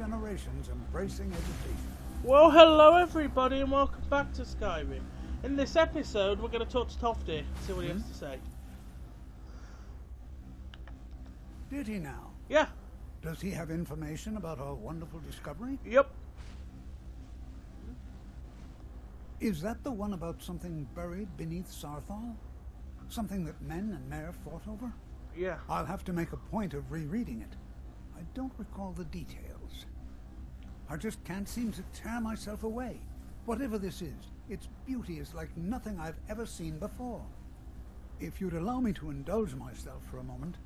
generations embracing education. Well, hello everybody and welcome back to Skyrim. In this episode, we're going to talk to Tofty, see what he has to say. Did he now? Yeah. Does he have information about our wonderful discovery? Yep. Is that the one about something buried beneath Sarthal? Something that men and Mare fought over? Yeah. I'll have to make a point of rereading it. I don't recall the details. I just can't seem to tear myself away. Whatever this is, its beauty is like nothing I've ever seen before. If you'd allow me to indulge myself for a moment,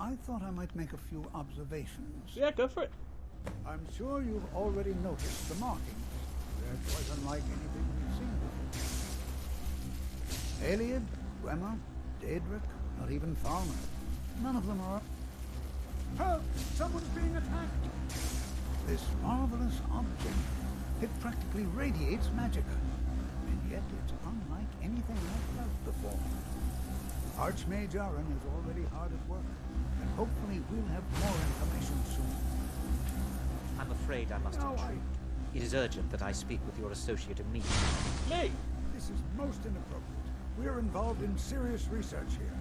I thought I might make a few observations. Yeah, go for it. I'm sure you've already noticed the markings. They're quite unlike anything we've seen before. Aliad, Gwemmer, Daedric, not even Falmer. None of them are... Help! Someone's being attacked! This marvelous object, it practically radiates magicka. And yet it's unlike anything I've felt before. Archmage Aaron is already hard at work, and hopefully we'll have more information soon. I'm afraid I must intrude. It is urgent that I speak with your associate immediately. Me? This is most inappropriate. We're involved in serious research here.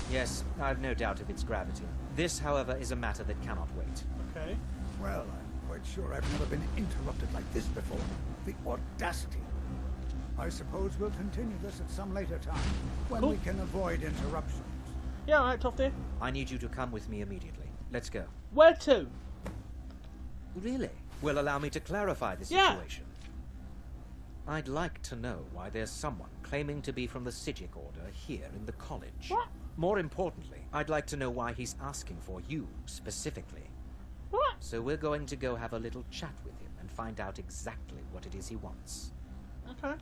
Yes, I've no doubt of its gravity. This, however, is a matter that cannot wait. Okay. Well, I'm quite sure I've never been interrupted like this before. The audacity. I suppose we'll continue this at some later time, when we can avoid interruptions. Yeah, alright, Tofty. I need you to come with me immediately. Let's go. Where to? Really? Will allow me to clarify the Yeah. situation. I'd like to know why there's someone claiming to be from the Sijic Order here in the college. What? More importantly, I'd like to know why he's asking for you, specifically. What? So we're going to go have a little chat with him and find out exactly what it is he wants. Okay.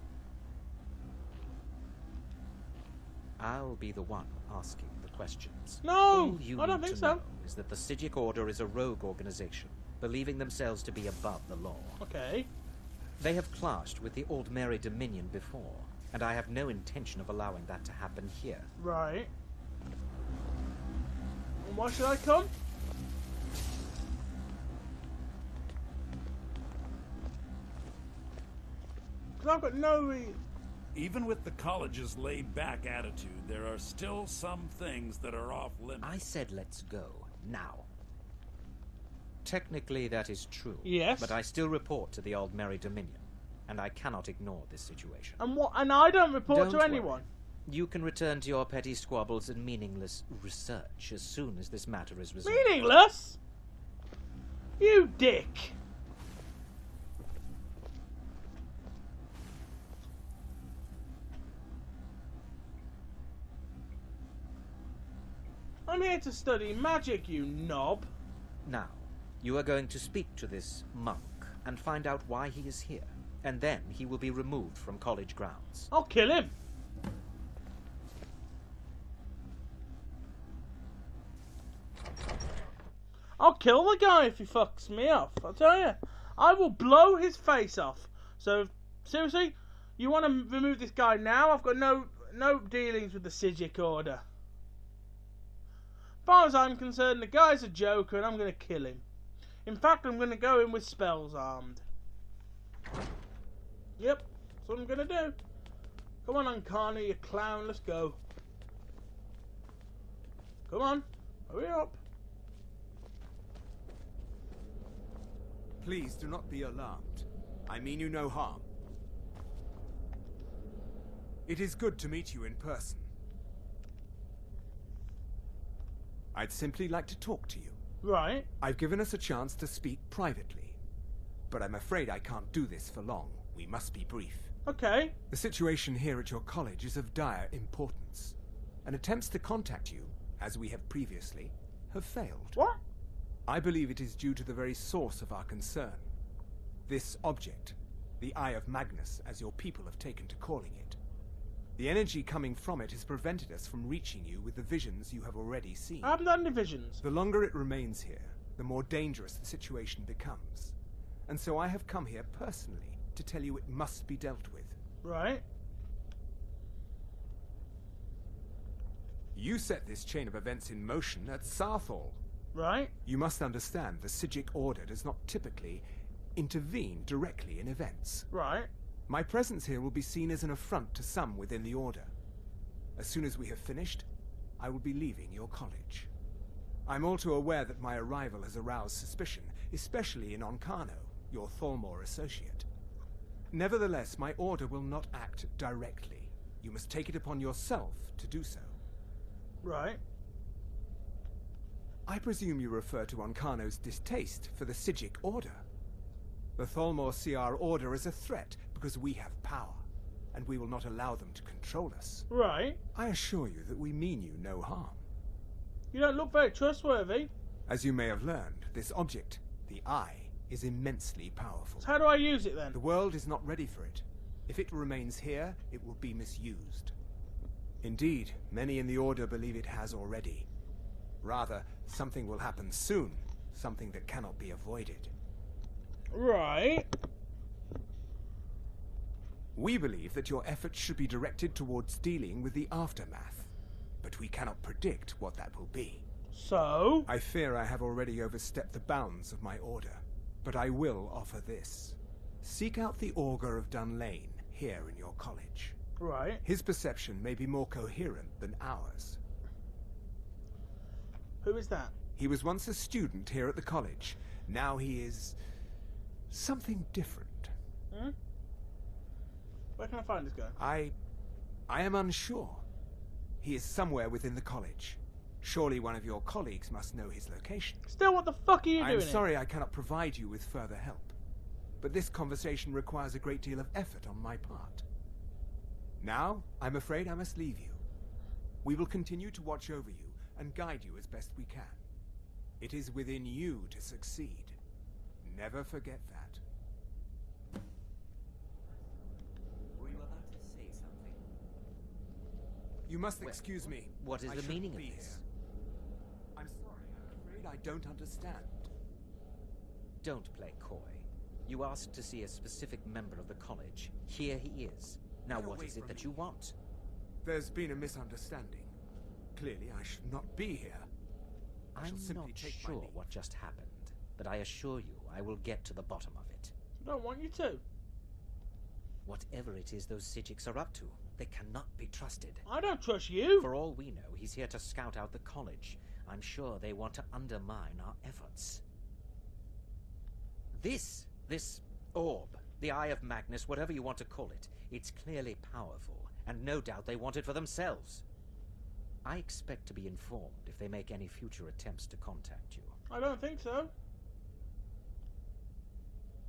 I'll be the one asking the questions. No! All you I don't need think to so. know is that the Sijic Order is a rogue organization, believing themselves to be above the law. Okay. They have clashed with the Old Mary Dominion before, and I have no intention of allowing that to happen here. Right. And why should I come? Because I've got no reason. Even with the college's laid-back attitude, there are still some things that are off-limits. I said let's go, now. Technically that is true. Yes. But I still report to the Old Mary Dominion, and I cannot ignore this situation. And what? And I don't report Don't to worry. anyone. You can return to your petty squabbles and meaningless research as soon as this matter is resolved. Meaningless? You dick. I'm here to study magic, you knob. Now, you are going to speak to this monk and find out why he is here, and then he will be removed from college grounds. I'll kill him. I'll kill the guy if he fucks me off. I'll tell you. I will blow his face off. So, seriously, you want to remove this guy now? I've got no dealings with the Sijic Order. As far as I'm concerned, the guy's a joker and I'm going to kill him. In fact, I'm going to go in with spells armed. Yep, that's what I'm going to do. Come on, Uncarna, you clown, let's go. Come on, hurry up. Please do not be alarmed. I mean you no harm. It is good to meet you in person. I'd simply like to talk to you. Right. I've given us a chance to speak privately, but I'm afraid I can't do this for long. We must be brief. Okay. The situation here at your college is of dire importance, and attempts to contact you, as we have previously, have failed. What? I believe it is due to the very source of our concern. This object, the Eye of Magnus, as your people have taken to calling it. The energy coming from it has prevented us from reaching you with the visions you have already seen. I haven't done any visions. The longer it remains here, the more dangerous the situation becomes. And so I have come here personally to tell you it must be dealt with. Right. You set this chain of events in motion at Sarthal. Right? You must understand the Psijic Order does not typically intervene directly in events. Right. My presence here will be seen as an affront to some within the Order. As soon as we have finished, I will be leaving your college. I'm all too aware that my arrival has aroused suspicion, especially in Onkano, your Thalmor associate. Nevertheless, my Order will not act directly. You must take it upon yourself to do so. Right. I presume you refer to Onkano's distaste for the Psijic Order. The Thalmor see our Order as a threat because we have power, and we will not allow them to control us. Right. I assure you that we mean you no harm. You don't look very trustworthy. As you may have learned, this object, the Eye, is immensely powerful. So how do I use it then? The world is not ready for it. If it remains here, it will be misused. Indeed, many in the Order believe it has already. Rather, something will happen soon, something that cannot be avoided. Right. We believe that your efforts should be directed towards dealing with the aftermath, but we cannot predict what that will be. So? I fear I have already overstepped the bounds of my Order, but I will offer this. Seek out the Augur of Dunlane here in your college. Right. His perception may be more coherent than ours. Who is that? He was once a student here at the college. Now he is something different. Hmm? Where can I find this guy? I am unsure. He is somewhere within the college. Surely one of your colleagues must know his location. Still, what the fuck are you doing? I'm sorry I cannot provide you with further help, but this conversation requires a great deal of effort on my part. Now, I'm afraid I must leave you. We will continue to watch over you and guide you as best we can. It is within you to succeed. Never forget that. Were you about to say something? You must excuse me. What is I the shouldn't meaning of be this? here. I'm sorry. I'm afraid I don't understand. Don't play coy. You asked to see a specific member of the college. Here he is. Now Get what away is it from that me. you want? There's been a misunderstanding. Clearly, I should not be here. I shall I'm simply not take my sure leave. what just happened, but I assure you I will get to the bottom of it. I don't want you to. Whatever it is those Psijics are up to, they cannot be trusted. I don't trust you. For all we know, he's here to scout out the college. I'm sure they want to undermine our efforts. This orb, the Eye of Magnus, whatever you want to call it, it's clearly powerful, and no doubt they want it for themselves. I expect to be informed if they make any future attempts to contact you. I don't think so.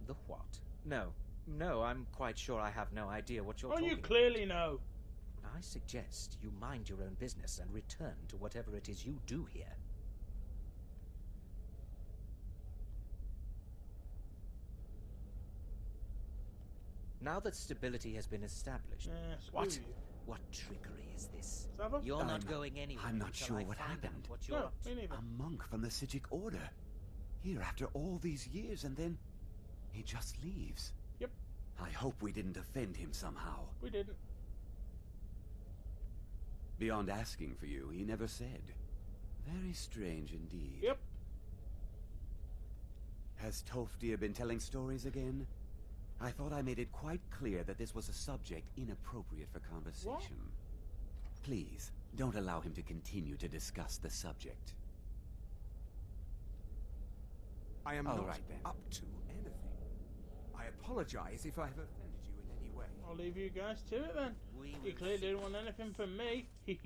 The what? No, I'm quite sure I have no idea what you're Oh, talking you about. clearly know. I suggest you mind your own business and return to whatever it is you do here. Now that stability has been established... Screw What? you. What trickery is this? Sava? You're not going anywhere. I'm not until sure I what find out happened. what you're No, up to. me neither. A monk from the Psijic Order. Here after all these years, and then he just leaves. Yep, I hope we didn't offend him somehow. we didn't. Beyond asking for you, he never said. Very strange indeed. Yep. Has Tolfdir been telling stories again? I thought I made it quite clear that this was a subject inappropriate for conversation. Please, don't allow him to continue to discuss the subject. I am All not right, then. up to anything. I apologize if I have offended you in any way. I'll leave you guys to it then. We You will clearly see. didn't want anything from me. Let's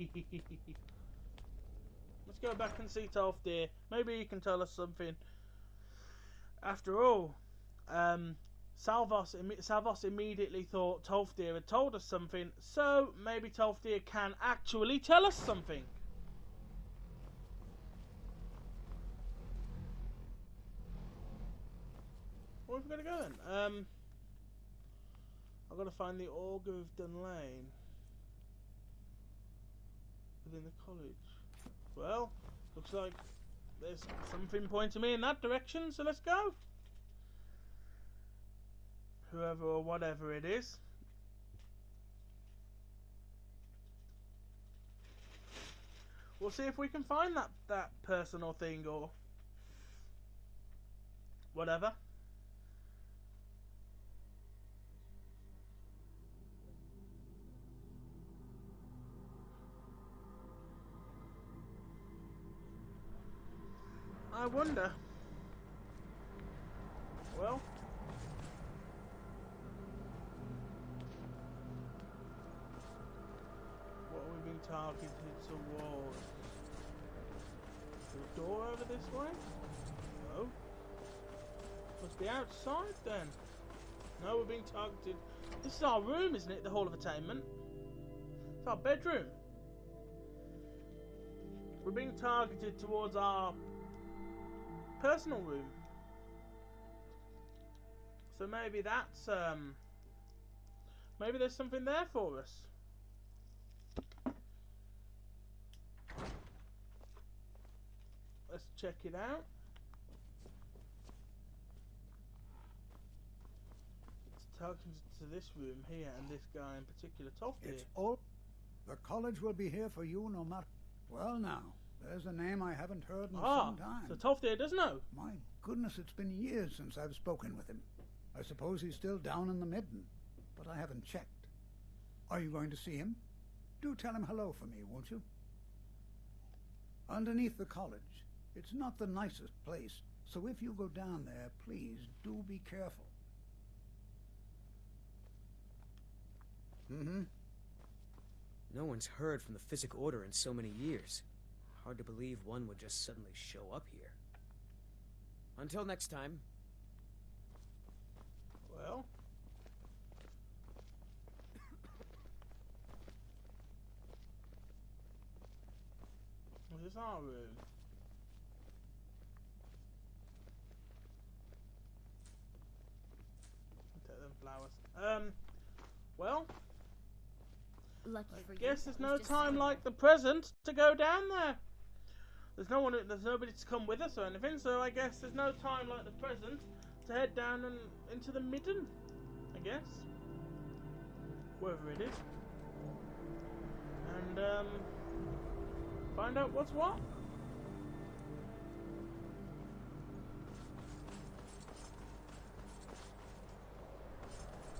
go back and see Tolfdir. Maybe he can tell us something. After all, Salvos immediately thought Tolfdir had told us something, so maybe Tolfdir can actually tell us something. Where have we got to go then? I've got to find the Augur of Dunlane within the college. Well, looks like there's something pointing me in that direction, so let's go. Whoever or whatever it is. We'll see if we can find that person or thing, or whatever. I wonder. Well, what are we being targeted towards? The door over this way? No. Must be outside then. No, we're being targeted. This is our room, isn't it? The Hall of Attainment. It's our bedroom. We're being targeted towards our personal room. So maybe that's maybe there's something there for us. Let's check it out. It's talking to this room here and this guy in particular, Tofty. It's all. The college will be here for you no matter. Well, now, there's a name I haven't heard in some time. So Tofty does know. My goodness, it's been years since I've spoken with him. I suppose he's still down in the Midden, but I haven't checked. Are you going to see him? Do tell him hello for me, won't you? Underneath the college. It's not the nicest place, so if you go down there, please do be careful. Mm-hmm. No one's heard from the Physic Order in so many years. Hard to believe one would just suddenly show up here. Until next time. Well. This is our room. Take them flowers. Well. Lucky I for guess you, there's it no was just time like the present to go down there. There's nobody to come with us or anything, so I guess there's no time like the present to head down and into the Midden, I guess. Wherever it is. And, find out what's what.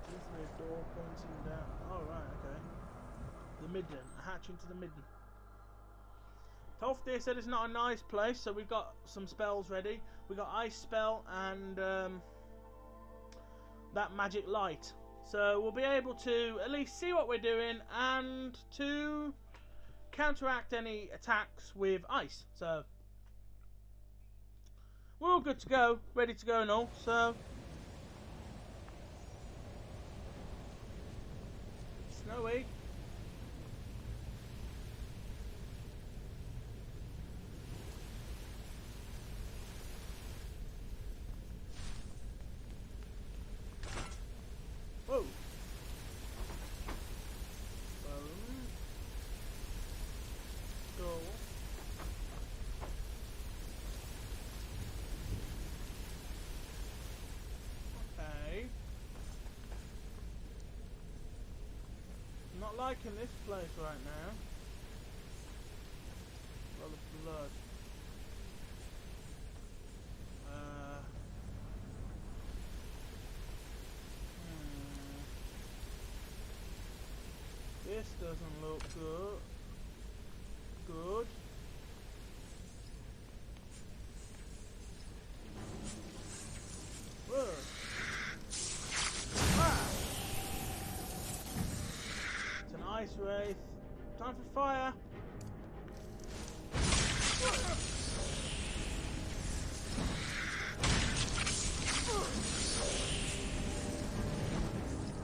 Is there a door pointing down? Oh, right, okay. The Midden. A hatch into the Midden. Tofty said it's not a nice place, so we've got some spells ready. We got Ice Spell and that Magic Light. So we'll be able to at least see what we're doing and to counteract any attacks with ice. So we're all good to go, ready to go and all. So snowy. Whoa. Go. Okay. Not liking this place right now. A lot of blood. This doesn't look good. Good. Whoa. Ah. It's an ice wraith. Time for fire.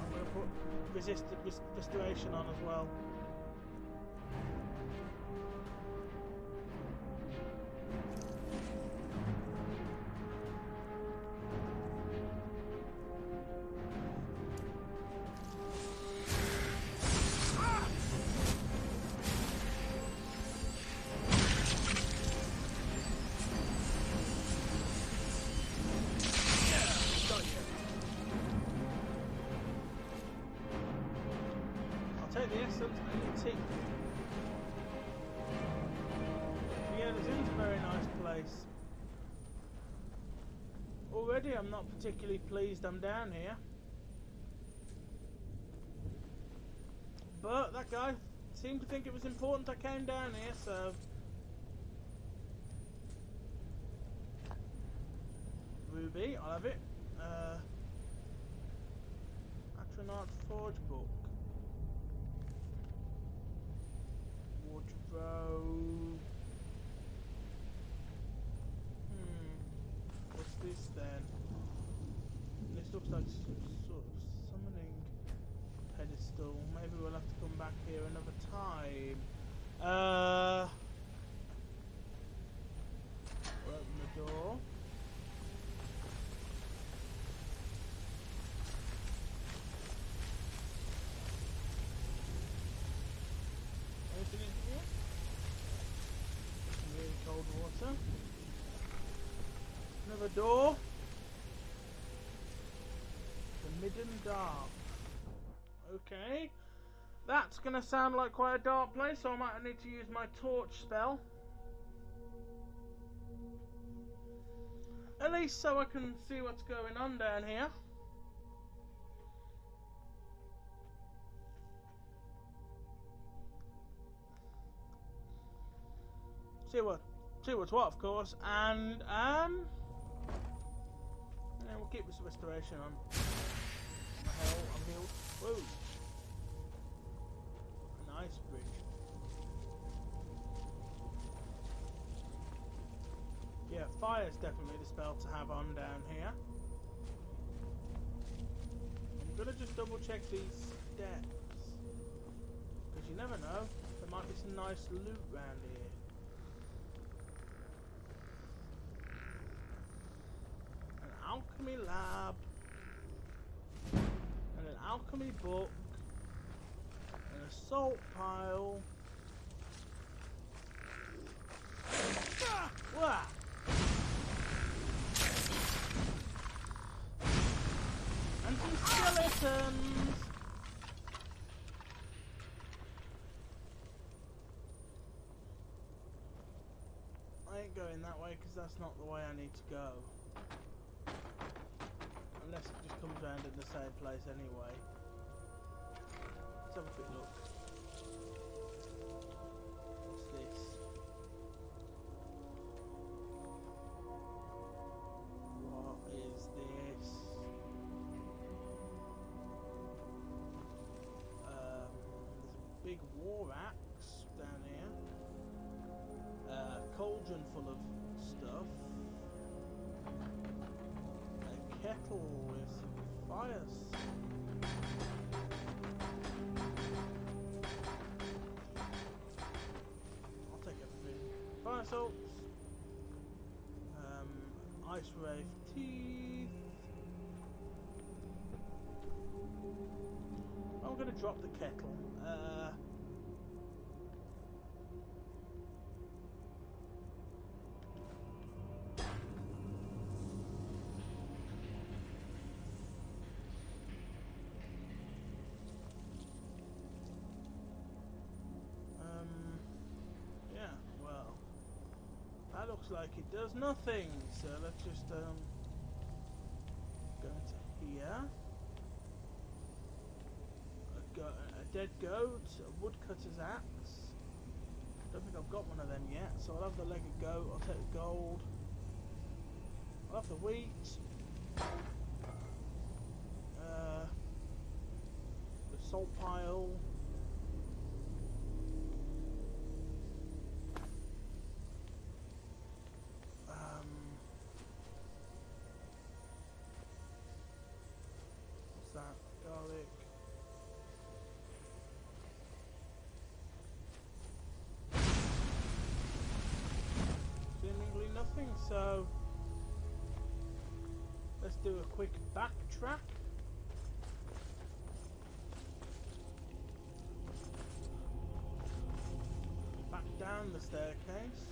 I'm going to put restoration on as well. Take the essence and the tea. Yeah, this is a very nice place. Already already. I'm not particularly pleased I'm down here. But that guy seemed to think it was important I came down here, so... Ruby, I'll have it. Atronach Forge Book. Wardrobe. What's this then? This looks like some sort of summoning pedestal. Maybe we'll have to come back here another time. We'll open the door. Anything in here? Some really cold water. Another door. The Midden Dark. Okay. That's going to sound like quite a dark place, so I might need to use my torch spell. At least so I can see what's going on down here. See what's what, of course, and yeah, we'll keep this restoration on. I'm healed. Whoa! A nice bridge. Yeah, fire's definitely the spell to have on down here. I'm gonna just double check these steps, because you never know, there might be some nice loot around here. Alchemy lab, and an alchemy book, and a salt pile. Wah! And some skeletons. I ain't going that way because that's not the way I need to go. Unless it just comes around in the same place anyway. Let's have a quick look. What's this? What is this? There's a big war axe down here. Cauldron full of stuff. Kettle with fires. I'll take everything. Fire salts. Ice wraith teeth. I'm gonna drop the kettle. Looks like it does nothing, so let's just go into here. A dead goat, a woodcutter's axe. Don't think I've got one of them yet, so I'll have the legged goat. I'll take the gold. I'll have the wheat. The salt pile. Garlic. Seemingly nothing, so let's do a quick backtrack. Back down the staircase.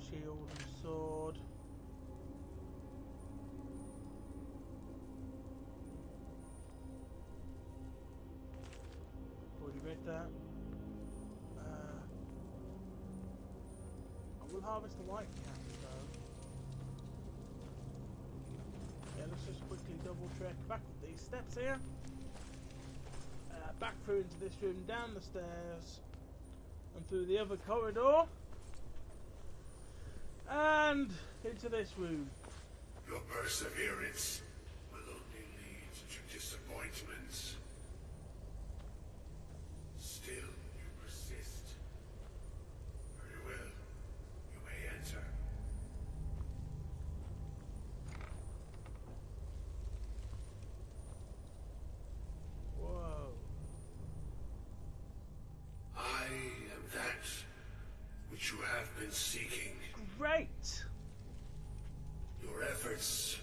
Shield and sword. Already read that. I will harvest the white cat though. Yeah, let's just quickly double check back these steps here. Back through into this room, down the stairs, and through the other corridor, and into this room. Your perseverance will only lead to disappointments. Still, you persist. Very well. You may enter. Whoa. I am that which you have been seeking. Great! Your efforts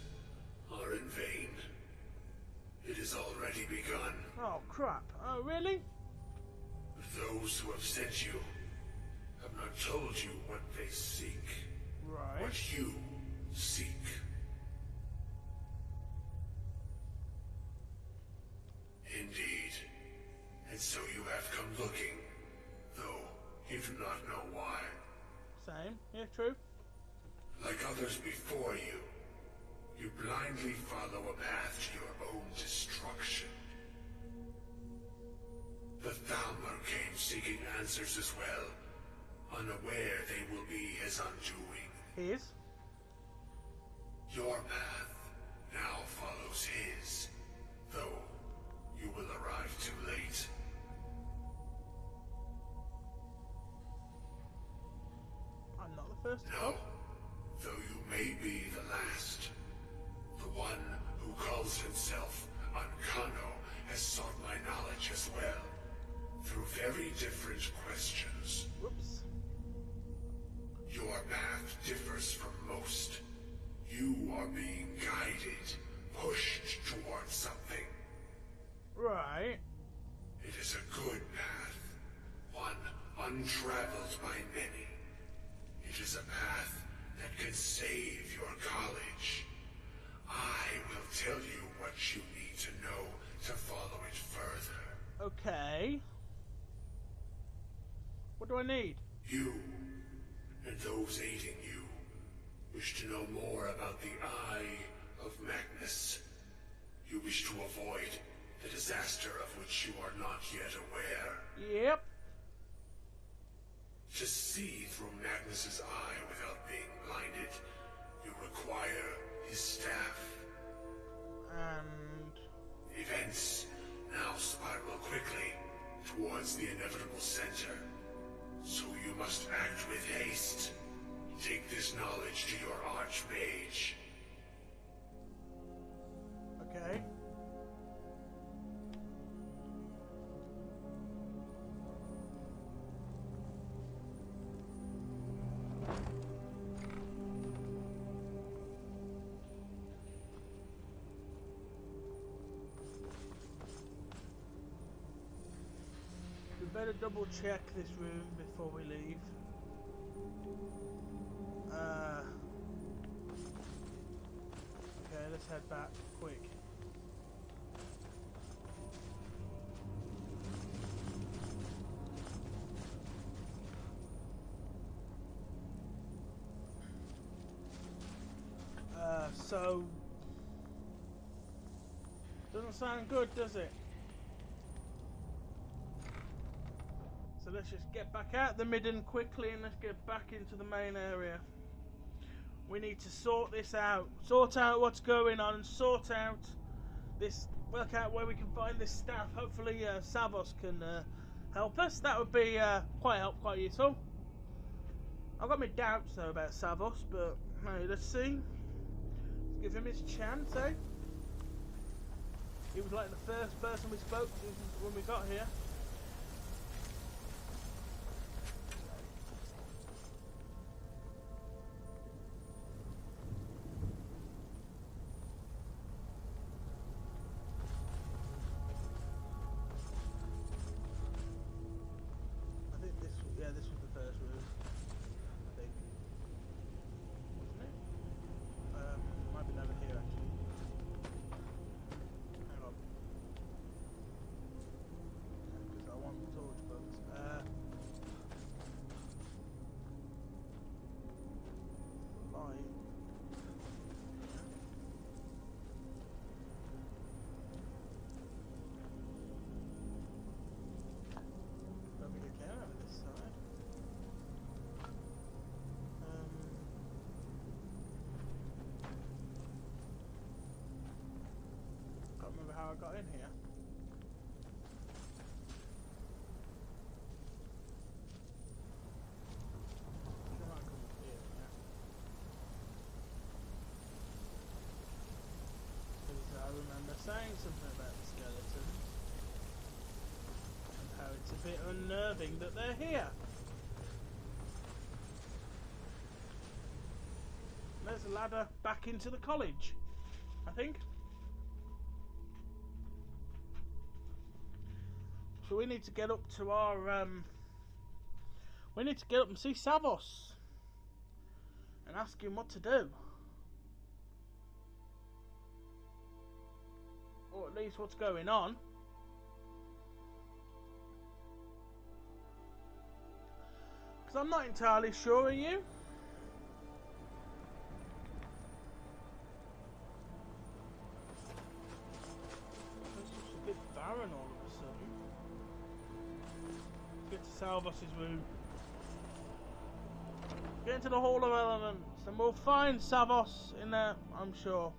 are in vain. It has already begun. Oh crap. Oh really? Those who have sent you have not told you what they seek. Right. What you seek. Indeed. And so you have come looking, though you do not know why. Same. Yeah, true. Like others before you, you blindly follow a path to your own destruction. The Thalmor came seeking answers as well, unaware they will be his undoing. His? Your path now follows his, though you will arrive too late. I'm not the first to No, come. though you may be the last. The one who calls himself Ankano has sought my knowledge as well, through very different questions. Whoops. Your path differs from most. You are being guided, pushed towards something. Right. It is a good path, one untraveled by many. It is a path that can save your college. I will tell you what you need to know to follow it further. Okay. What do I need? You, and those aiding you, wish to know more about the Eye of Magnus. You wish to avoid the disaster of which you are not yet aware. Yep. To see through Magnus's eye without being blinded, you require his staff. And... Events now spiral quickly towards the inevitable center. So you must act with haste. Take this knowledge to your archmage. Okay. We better double check this room before we leave. Okay, let's head back quick. So doesn't sound good, does it? So let's just get back out the midden quickly and let's get back into the main area. We need to sort this out. Sort out what's going on and sort out this, work out where we can find this staff. Hopefully Savos can help us. That would be quite useful. I've got my doubts though about Savos, but hey, let's see. Let's give him his chance, eh? He was like the first person we spoke to when we got here. This was the first room, I think. Wasn't it? Might be over here actually. Hang on. right. Don't think I can over this side. Can't remember how I got in here. I remember saying something about the skeletons and how it's a bit unnerving that they're here. There's a ladder back into the college, I think. So we need to get up to our we need to get up and see Savos and ask him what to do. Or at least what's going on. Because I'm not entirely sure, are you? It's just a bit barren all of a sudden. Let's get to Salvos's room. Get into the Hall of Elements and we'll find Savos in there, I'm sure.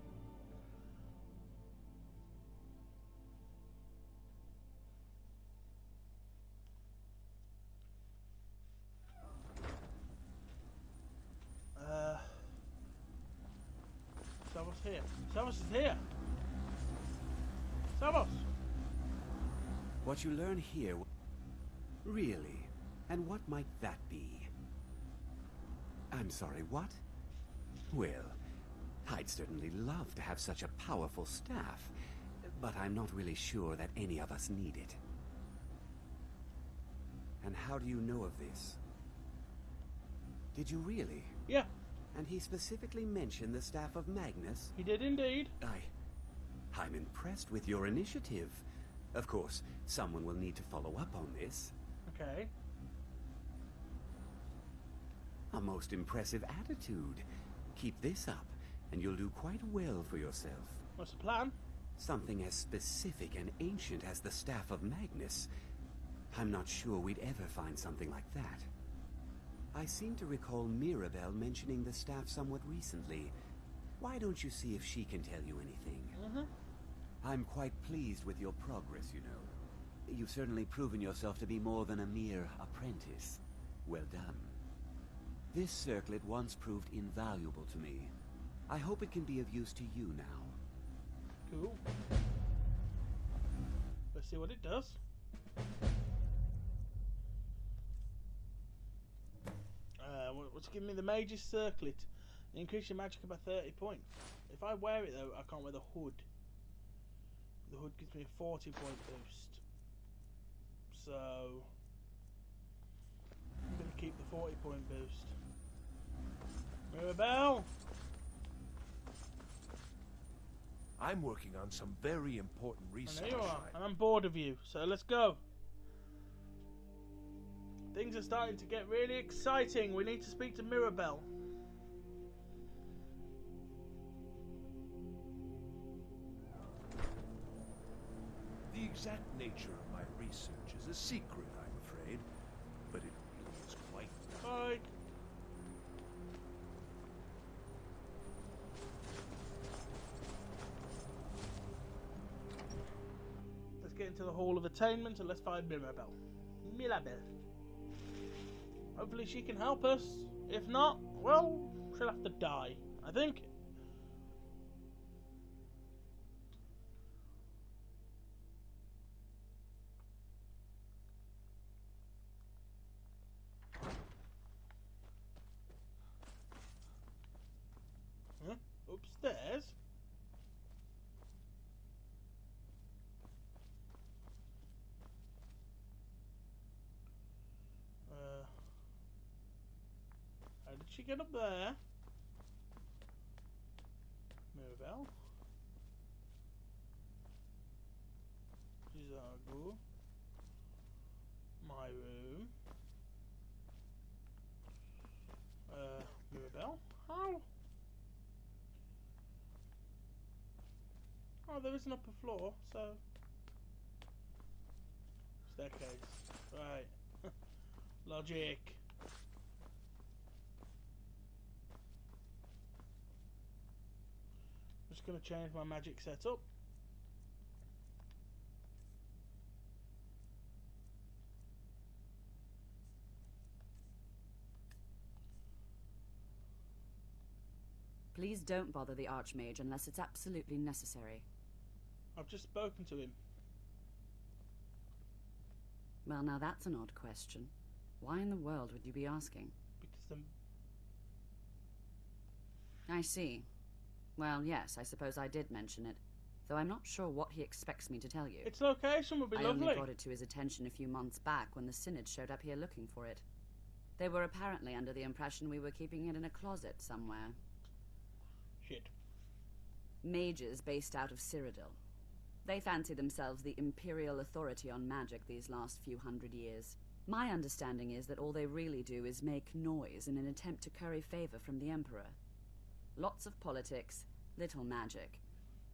Savos here. Savos is here. Savos! What you learn here... Really? And what might that be? I'm sorry, what? Well, I'd certainly love to have such a powerful staff, but I'm not really sure that any of us need it. And how do you know of this? Did you really? Yeah. And he specifically mentioned the staff of Magnus? He did indeed. I'm impressed with your initiative. Of course, someone will need to follow up on this. Okay. A most impressive attitude. Keep this up, and you'll do quite well for yourself. What's the plan? Something as specific and ancient as the staff of Magnus. I'm not sure we'd ever find something like that. I seem to recall Mirabelle mentioning the staff somewhat recently. Why don't you see if she can tell you anything? I'm quite pleased with your progress, you know. You've certainly proven yourself to be more than a mere apprentice. Well done. This circlet once proved invaluable to me. I hope it can be of use to you now. Cool. Let's see what it does. What's giving me the Mage's Circlet? Increase your magic by 30 points. If I wear it though, I can't wear the hood. The hood gives me a 40-point boost. So I'm going to keep the 40-point boost. Mirabelle! I'm working on some very important I research. know you are, and I'm bored of you, so let's go. Things are starting to get really exciting. We need to speak to Mirabelle. The exact nature of my research is a secret, I'm afraid, but it really is quite... Bye. Let's get into the Hall of Attainment and let's find Mirabelle. Mirabelle. Hopefully she can help us. If not, well, she'll have to die, I think. Huh? Upstairs? How did she get up there? Mirabelle? Zagu. My room. Mirabelle? How? Oh, there is an upper floor, so... Staircase. Right. Logic. I'm just going to change my magic setup. Please don't bother the Archmage unless it's absolutely necessary. I've just spoken to him. Well, now that's an odd question. Why in the world would you be asking? Because I see. Well, yes, I suppose I did mention it. Though I'm not sure what he expects me to tell you. its location would be I lovely. only brought it to his attention a few months back when the Synod showed up here looking for it. They were apparently under the impression we were keeping it in a closet somewhere. Shit. Mages based out of Cyrodiil. They fancy themselves the imperial authority on magic these last few hundred years. My understanding is that all they really do is make noise in an attempt to curry favor from the Emperor. Lots of politics, little magic.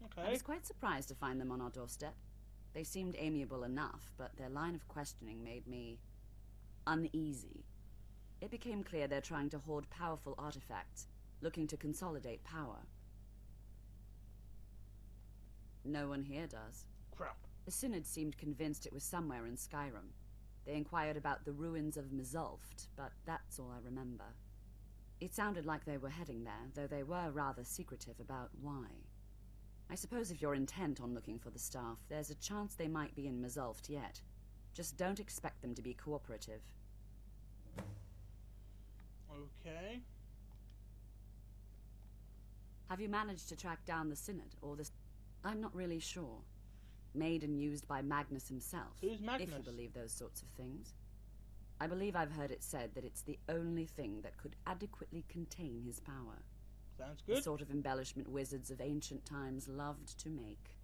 Okay. I was quite surprised to find them on our doorstep. They seemed amiable enough, but their line of questioning made me uneasy. It became clear they're trying to hoard powerful artifacts, looking to consolidate power. No one here does. Crap. The Synod seemed convinced it was somewhere in Skyrim. They inquired about the ruins of Mzulft, but that's all I remember. It sounded like they were heading there, though they were rather secretive about why. I suppose if you're intent on looking for the staff, there's a chance they might be in Mzulft yet. Just don't expect them to be cooperative. Okay. Have you managed to track down the Synod, or the... I'm not really sure. Made and used by Magnus himself. Who's Magnus? If you believe those sorts of things. I believe I've heard it said that it's the only thing that could adequately contain his power. Sounds good. The sort of embellishment wizards of ancient times loved to make.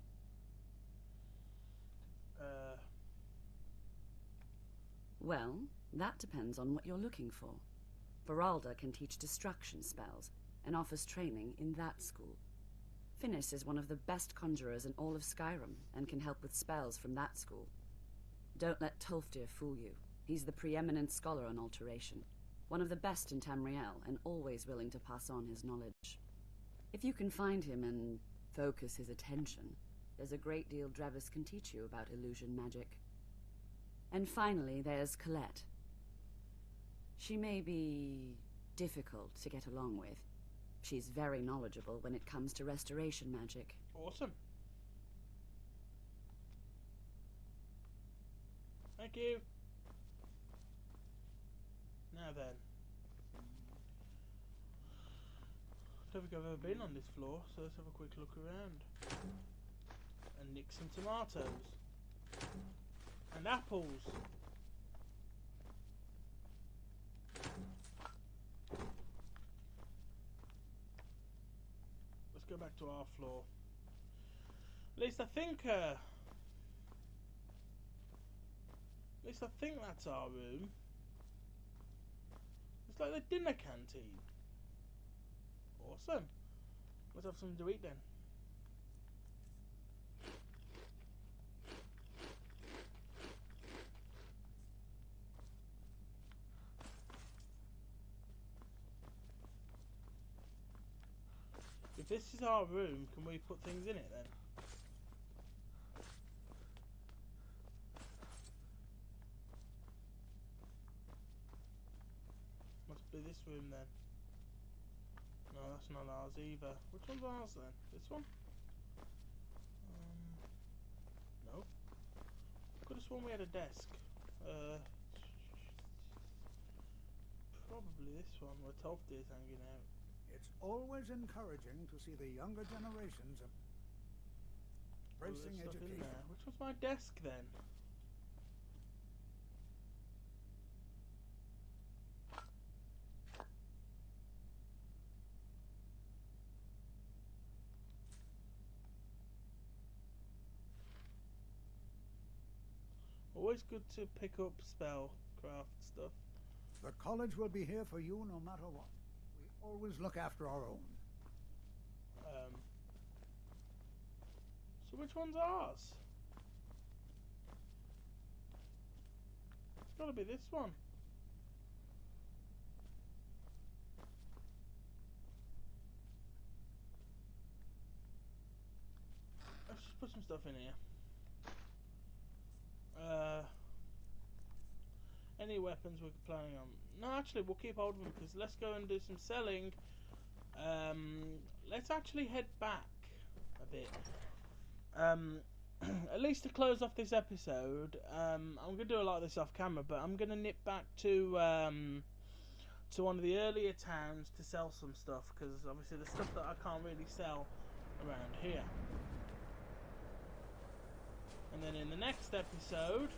Well, that depends on what you're looking for. Veralda can teach destruction spells, and offers training in that school. Finis is one of the best conjurers in all of Skyrim, and can help with spells from that school. Don't let Tolfdir fool you. He's the preeminent scholar on alteration. One of the best in Tamriel, and always willing to pass on his knowledge. If you can find him and focus his attention, there's a great deal Drevis can teach you about illusion magic. And finally, there's Colette. She may be difficult to get along with. She's very knowledgeable when it comes to restoration magic. Awesome. Thank you. Now then. I don't think I've ever been on this floor, so let's have a quick look around. And nick some tomatoes. And apples. Let's go back to our floor. At least I think that's our room. It's like the dinner canteen. Awesome. Let's have something to eat then. If this is our room, can we put things in it then? Must be this room then. No, that's not ours either. Which one's ours then? This one? No. Could have sworn we had a desk. Probably this one where Tolfdir's hanging out. It's always encouraging to see the younger generations embracing Stuff in education. there. Which one's my desk then? Always good to pick up spellcraft stuff. The college will be here for you no matter what. We always look after our own. So So which one's ours? It's got to be this one. Let's just put some stuff in here. Any weapons we're planning on? No, actually, we'll keep hold of them because let's go and do some selling. Let's actually head back a bit. At least to close off this episode. I'm going to do a lot of this off camera, but I'm going to nip back to one of the earlier towns to sell some stuff because obviously the stuff that I can't really sell around here. And then in the next episode,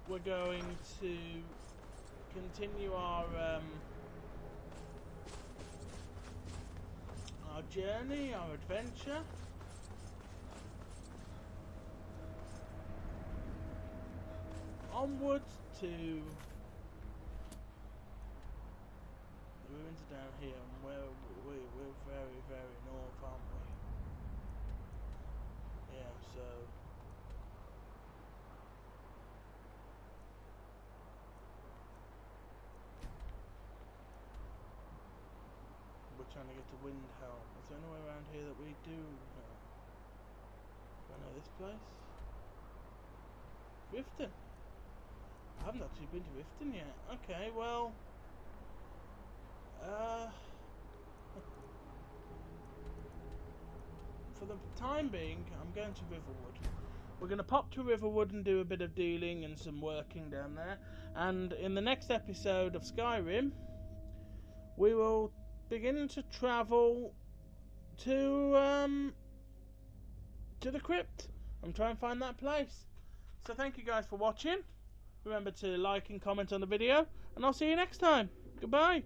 we're going to continue our journey, our adventure. Onwards to the ruins down here, and we're very, very north, aren't we? Yeah, so we're trying to get to Windhelm. Is there anywhere around here that we do know? Do I know this place? Riften. I haven't actually been to Riften yet. Okay, well, for the time being, I'm going to Riverwood. We're going to pop to Riverwood and do a bit of dealing and some working down there. And in the next episode of Skyrim, we will begin to travel to the crypt and try and find that place. So thank you guys for watching. Remember to like and comment on the video, and I'll see you next time. Goodbye.